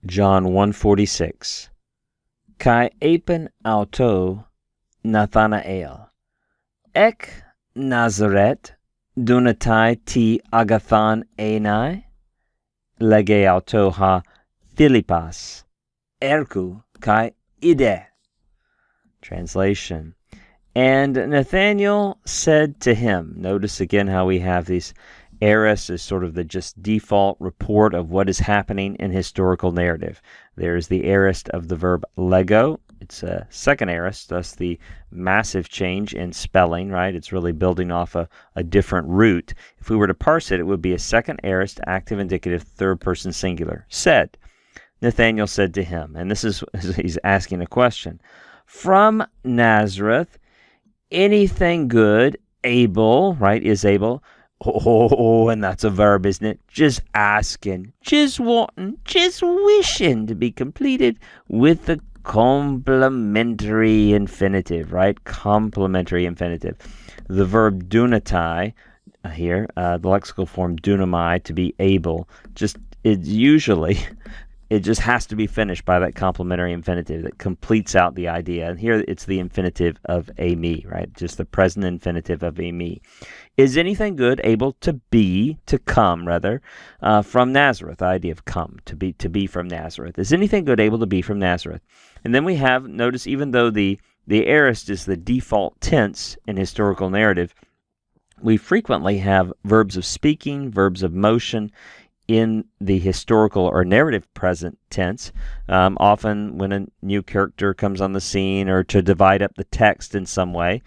John 1:46. Kai epen auto Nathanael. Ek Nazareth dunatai ti agathan enai. Lege auto ha Philippas. Erku kai ide. Translation. And Nathanael said to him, notice again how we have these aorist as sort of the just default report of what is happening in historical narrative. There's the aorist of the verb lego. It's a second aorist, thus the massive change in spelling, right? It's really building off a different root. If we were to parse it, it would be a second aorist, active indicative, third person singular. Said. Nathanael said to him, and this is, he's asking a question. From Nazareth, anything good, able, right, is able. Oh, and that's a verb, isn't it? Just asking, just wanting, just wishing to be completed with the complementary infinitive, right? Complementary infinitive. The verb dunatai here, the lexical form dunamai, to be able, just it usually it just has to be finished by that complementary infinitive that completes out the idea. And here it's the infinitive of me, right? Just the present infinitive of me. Is anything good able to be, to come rather, from Nazareth? The idea of come, to be from Nazareth. Is anything good able to be from Nazareth? And then we have, notice, even though the aorist is the default tense in historical narrative, we frequently have verbs of speaking, verbs of motion, in the historical or narrative present tense, often when a new character comes on the scene or to divide up the text in some way,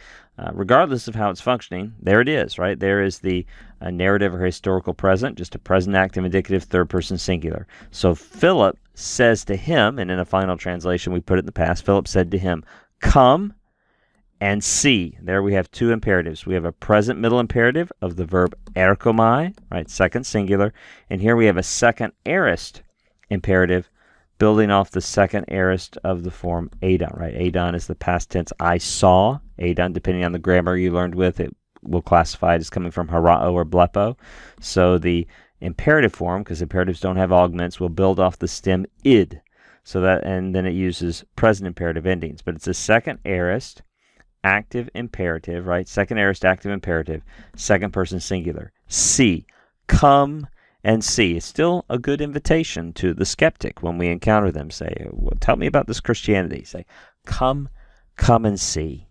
regardless of how it's functioning, there it is, right? There is the narrative or historical present, just a present active indicative, third person singular. So Philip says to him, and in a final translation we put it in the past, Philip said to him, come and see. There we have two imperatives. We have a present middle imperative of the verb erkomai, right, second singular, and here we have a second aorist imperative building off the second aorist of the form adon, right? Adon is the past tense I saw. Adon, depending on the grammar you learned with, it will classify it as coming from harao or blepo. So the imperative form, because imperatives don't have augments, will build off the stem id. So that, and then it uses present imperative endings, but it's a second aorist active imperative, right? Second aorist active imperative, second person singular. See, come and see. It's still a good invitation to the skeptic when we encounter them. Say, well, tell me about this Christianity. Say, come and see.